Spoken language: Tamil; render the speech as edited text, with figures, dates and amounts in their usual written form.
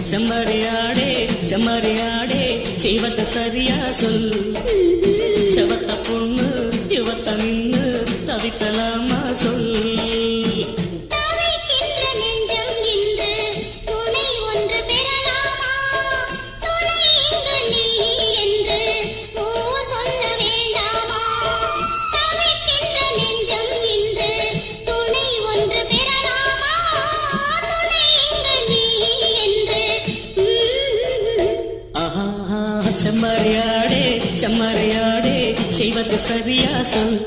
செம்மறியாடே செம்மறியாடே செய்வத சரியா சொல். செவத்த பொண்ணு யுவத்த நின்னு தவிக்கலாமா சொல். செம்மறியாடே செம்மறியாடே செய்வது சரியா சொல்.